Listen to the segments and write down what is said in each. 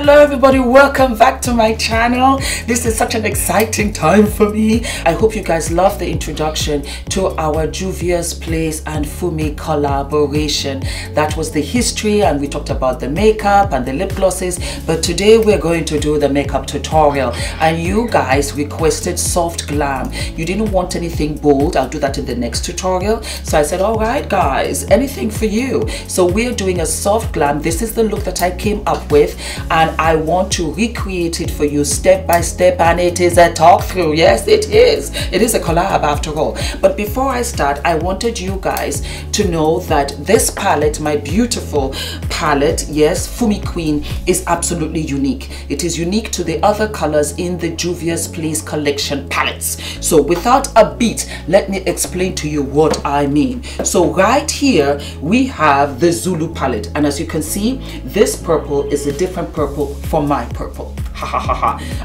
Hello everybody, welcome back to my channel. This is such an exciting time for me. I hope you guys love the introduction to our Juvia'S Place and Fumi collaboration. That was the history, and we talked about the makeup and the lip glosses, but today we're going to do the makeup tutorial. And you guys requested soft glam. You didn't want anything bold. I'll do that in the next tutorial. So I said, all right guys, anything for you. So we're doing a soft glam. This is the look that I came up with, and I want to recreate it for you step by step, and it is a talk through. Yes, it is. It is a collab after all. But before I start, I wanted you guys to know that this palette, my beautiful palette, yes, Fumi Queen, is absolutely unique. It is unique to the other colors in the Juvia'S Place collection palettes. So without a beat, let me explain to you what I mean. So right here we have the Zulu palette, and as you can see, this purple is a different purple from my purple.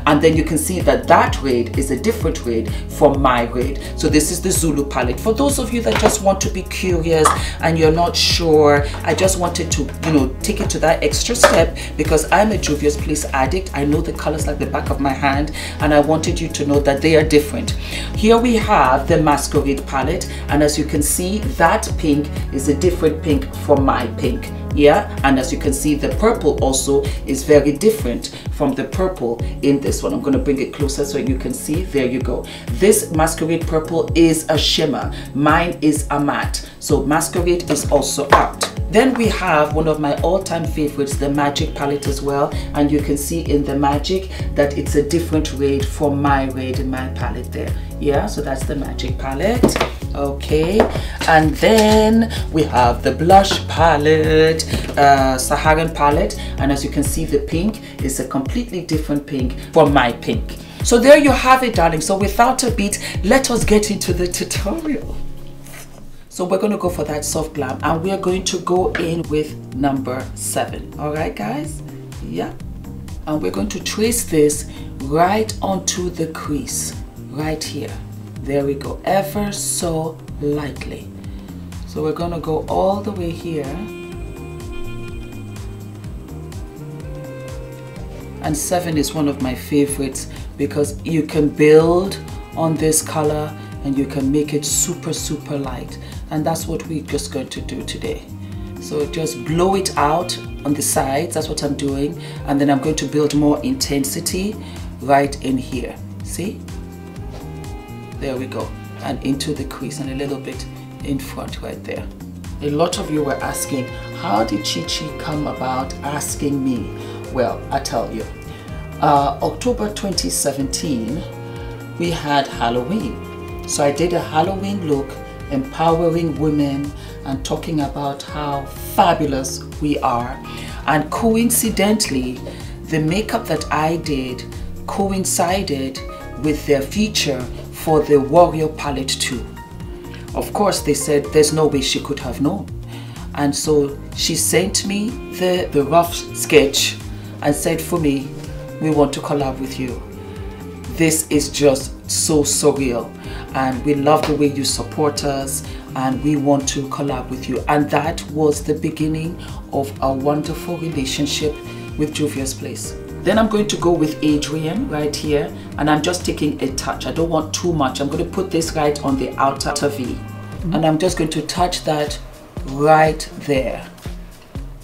And then you can see that that red is a different red from my red. So this is the Zulu palette. For those of you that just want to be curious and you're not sure, I just wanted to, take it to that extra step, because I'm a Juvia'S Place addict. I know the colors like the back of my hand, and I wanted you to know that they are different. Here we have the Masquerade palette, and as you can see, that pink is a different pink from my pink. Yeah, and as you can see, the purple also is very different from the purple in this one. I'm going to bring it closer so you can see. There you go. This Masquerade purple is a shimmer. Mine is a matte. So Masquerade is also out. Then we have one of my all-time favorites, the Magic palette as well. And you can see in the Magic that it's a different red from my red in my palette there. Yeah, so that's the Magic palette. Okay, and then we have the blush palette, Saharan palette, and as you can see, the pink is a completely different pink from my pink. So there you have it, darling. So without a beat, let us get into the tutorial. So we're going to go for that soft glam, and we're going to go in with number 7. All right, guys? Yeah. And we're going to trace this right onto the crease, right here. There we go, ever so lightly. So we're going to go all the way here. And 7 is one of my favorites because you can build on this color and you can make it super, super light. And that's what we're just going to do today. So just blow it out on the sides. That's what I'm doing. And then I'm going to build more intensity right in here. See? There we go, and into the crease and a little bit in front right there. A lot of you were asking, how did Chi-Chi come about asking me? Well, I tell you, October 2017, we had Halloween. So I did a Halloween look, empowering women and talking about how fabulous we are. And coincidentally, the makeup that I did coincided with their feature for the Warrior palette too. Of course, they said there's no way she could have known. And so she sent me the rough sketch and said, Fumi, we want to collab with you. This is just so surreal. And we love the way you support us, and we want to collab with you. And that was the beginning of a wonderful relationship with Juvia'S Place. Then I'm going to go with Adrian right here, and I'm just taking a touch. I don't want too much. I'm going to put this right on the outer V, and I'm just going to touch that right there.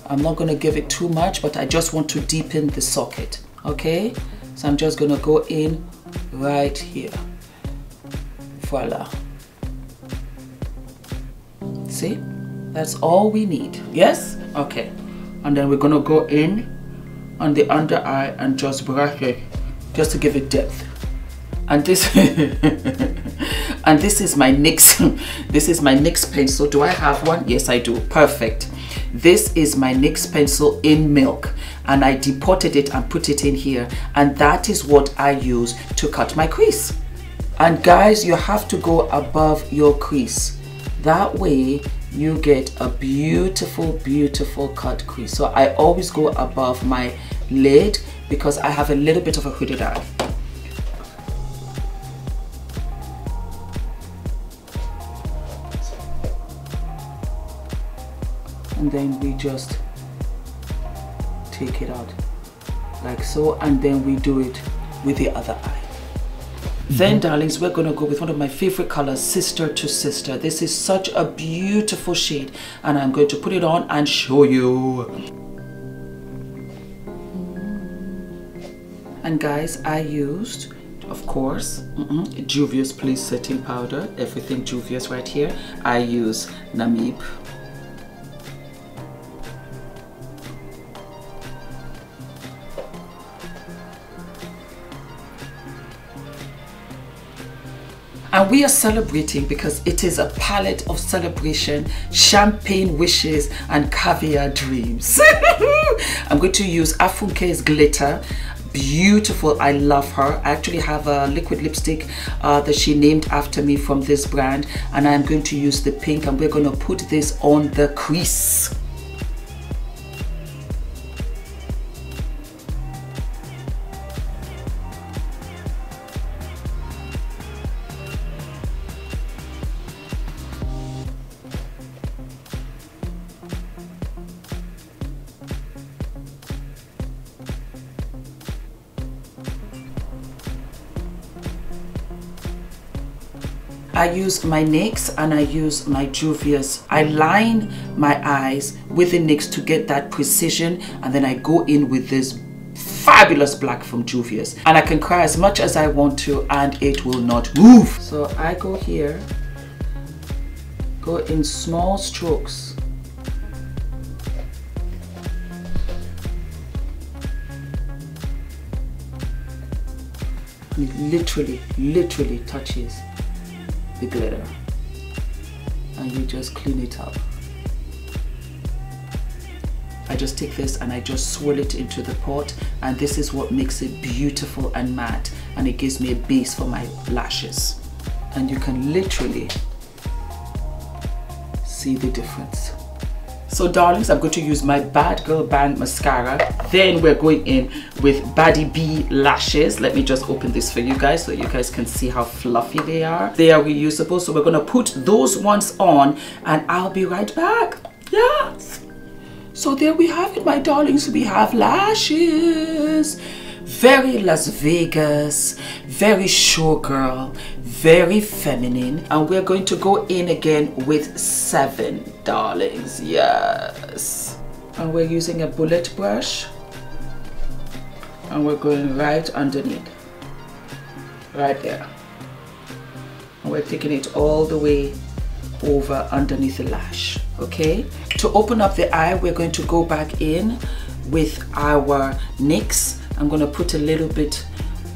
I'm not going to give it too much, but I just want to deepen the socket. Okay, so I'm just going to go in right here. Voila. See, that's all we need. Yes, okay. And then we're going to go in on the under eye and just brush it just to give it depth. And this and this is my NYX this is my NYX pencil. Do I have one? Yes, I do. Perfect. This is my NYX pencil in milk, and I depotted it and put it in here, and that is what I use to cut my crease. And guys, you have to go above your crease. That way you get a beautiful, beautiful cut crease. So I always go above my lid because I have a little bit of a hooded eye. And then we just take it out. like so, and then we do it with the other eye. Then, darlings, we're going to go with one of my favorite colors, Sister to Sister. This is such a beautiful shade, and I'm going to put it on and show you. And guys, I used, of course, JUVIASPLACE setting powder. Everything Juvia'S right here. I use Namib. And we are celebrating because it is a palette of celebration, champagne wishes and caviar dreams. I'm going to use FUMIXJUVIAS glitter. Beautiful, I love her. I actually have a liquid lipstick that she named after me from this brand, and I'm going to use the pink, and we're going to put this on the crease. I use my NYX and I use my Juvia'S. I line my eyes with the NYX to get that precision, and then I go in with this fabulous black from Juvia'S. And I can cry as much as I want to and it will not move. So I go here, go in small strokes. And it literally touches the glitter, and you just clean it up. I just take this and I just swirl it into the pot, and this is what makes it beautiful and matte, and it gives me a base for my lashes, and you can literally see the difference. So darlings, I'm going to use my Bad Girl Band mascara. Then we're going in with Baddie B lashes. Let me just open this for you guys so you guys can see how fluffy they are. They are reusable, so we're going to put those ones on and I'll be right back. Yes. So there we have it, my darlings. We have lashes. Very Las Vegas, very showgirl, very feminine, and we're going to go in again with 7, darlings. Yes, and we're using a bullet brush, and we're going right underneath, right there, and we're taking it all the way over underneath the lash. Okay, to open up the eye, we're going to go back in with our NYX. I'm going to put a little bit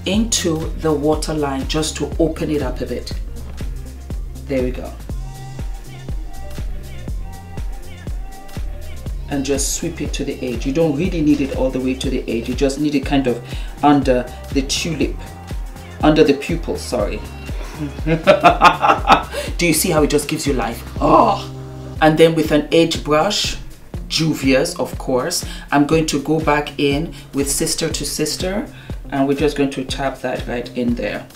into the waterline just to open it up a bit. There we go. And just sweep it to the edge. You don't really need it all the way to the edge. You just need it kind of under the tulip, under the pupil, sorry. Do you see how it just gives you life? Oh! And then with an edge brush, Juvia'S, of course, I'm going to go back in with Sister to Sister, and we're just going to tap that right in there.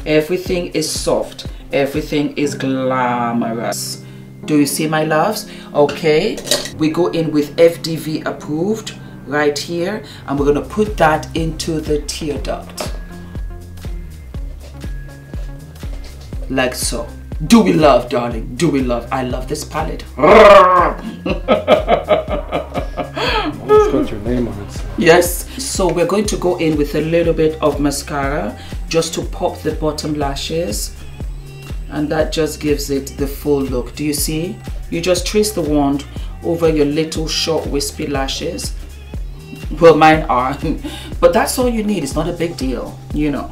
Everything is soft, everything is glamorous. Do you see, my loves? Okay, we go in with F.D.V approved right here, and we're going to put that into the tear duct like so. Do we love, darling? Do we love? I love this palette. It's got your name on it. So. Yes. So we're going to go in with a little bit of mascara just to pop the bottom lashes, and that just gives it the full look. Do you see? You just trace the wand over your little short wispy lashes. Well, mine are, but that's all you need. It's not a big deal, you know.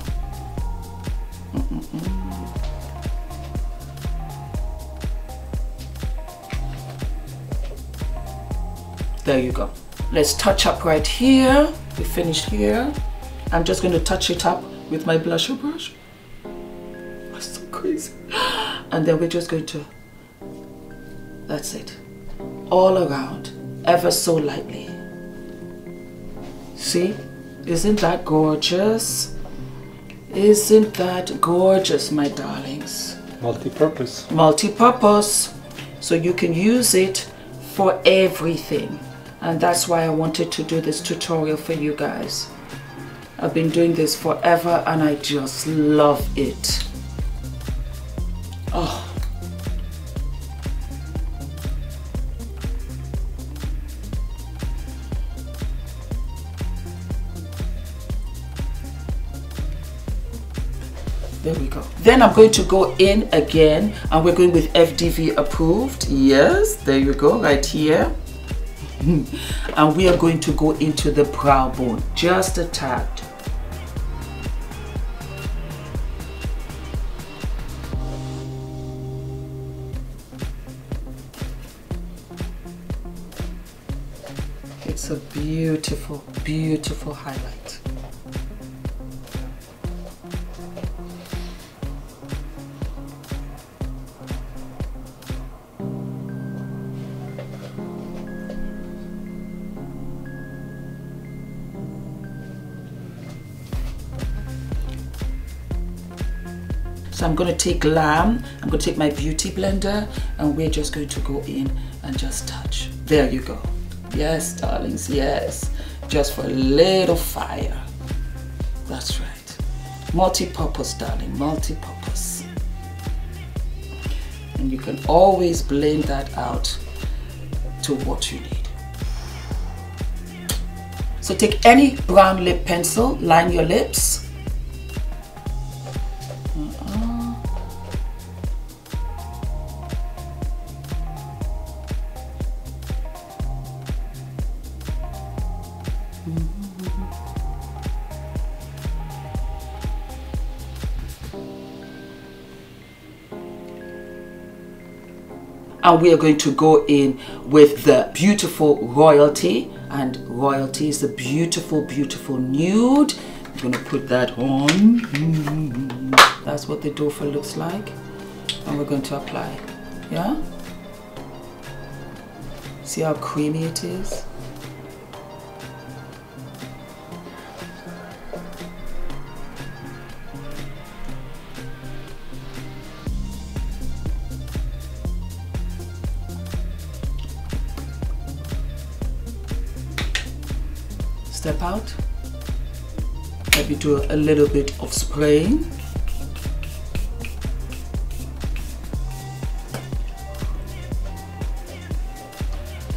There you go. Let's touch up right here. We finished here. I'm just going to touch it up with my blusher brush. That's so crazy. And then we're just going to, that's it. All around, ever so lightly. See? Isn't that gorgeous? Isn't that gorgeous, my darlings? Multi-purpose. Multi-purpose. So you can use it for everything. And that's why I wanted to do this tutorial for you guys. I've been doing this forever and I just love it. Oh. There we go. Then I'm going to go in again and we're going with F.D.V approved. Yes, there you go, right here. And we are going to go into the brow bone, just a tad. It's a beautiful, beautiful highlight. So I'm going to take Glam, I'm going to take my beauty blender, and we're just going to go in and just touch. There you go. Yes, darlings, yes. Just for a little fire. That's right. Multi-purpose, darling, multi-purpose. And you can always blend that out to what you need. So take any brown lip pencil, line your lips. And we are going to go in with the beautiful Royalty, and Royalty is a beautiful, beautiful nude. I'm going to put that on. That's what the doe looks like, and we're going to apply. Yeah, see how creamy it is. Step out. Let me do a little bit of spraying.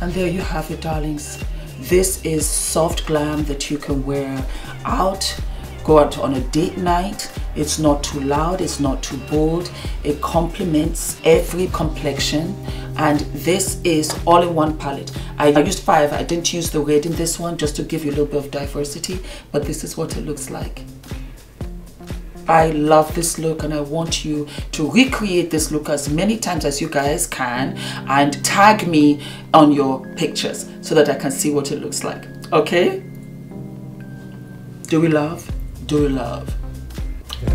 And there you have it, darlings. This is soft glam that you can wear out, go out on a date night. It's not too loud, it's not too bold. It complements every complexion. And this is all in one palette. I used 5. I didn't use the red in this one just to give you a little bit of diversity, but this is what it looks like. I love this look and I want you to recreate this look as many times as you guys can and tag me on your pictures so that I can see what it looks like. Okay? Do we love? Do we love? Yeah.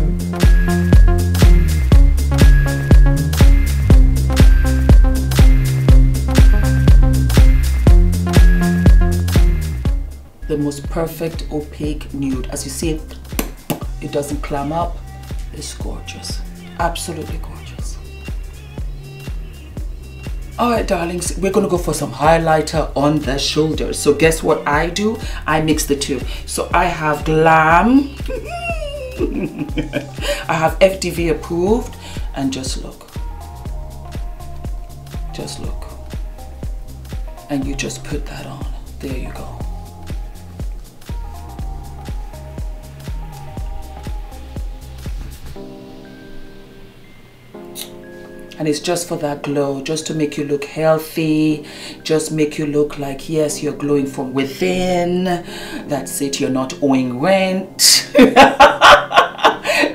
The most perfect opaque nude. As you see, it doesn't clam up. It's gorgeous, absolutely gorgeous. All right, darlings, we're gonna go for some highlighter on the shoulders. So guess what I do? I mix the two. So I have Glam, I have F.D.V approved, and just look, and you just put that on. There you go. And it's just for that glow, just to make you look healthy, just make you look like, yes, you're glowing from within. That's it, you're not owing rent.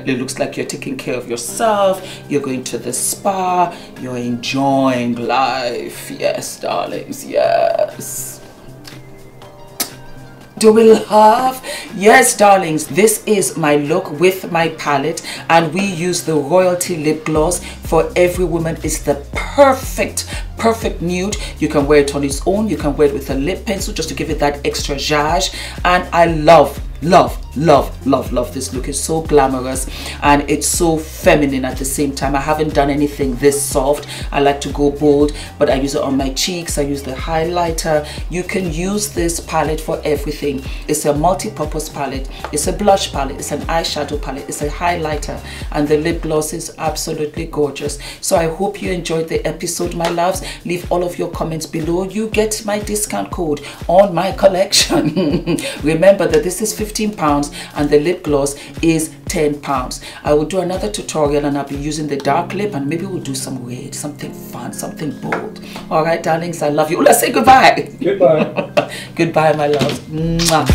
It looks like you're taking care of yourself, you're going to the spa, you're enjoying life. Yes, darlings, yes. Do we love? Yes, darlings, this is my look with my palette, and we use the Royalty lip gloss. For every woman, it's the perfect nude. You can wear it on its own, you can wear it with a lip pencil just to give it that extra zhuzh. And I love love this look. It's so glamorous and it's so feminine at the same time. I haven't done anything this soft. I like to go bold, but I use it on my cheeks. I use the highlighter. You can use this palette for everything. It's a multi-purpose palette. It's a blush palette. It's an eyeshadow palette. It's a highlighter, and the lip gloss is absolutely gorgeous. So I hope you enjoyed the episode, my loves. Leave all of your comments below. You get my discount code on my collection. Remember that this is £15 and the lip gloss is £10. I will do another tutorial and I'll be using the dark lip, and maybe we'll do some red, something fun, something bold. All right, darlings, I love you. Let's say goodbye. Goodbye. Goodbye, my love. Mwah.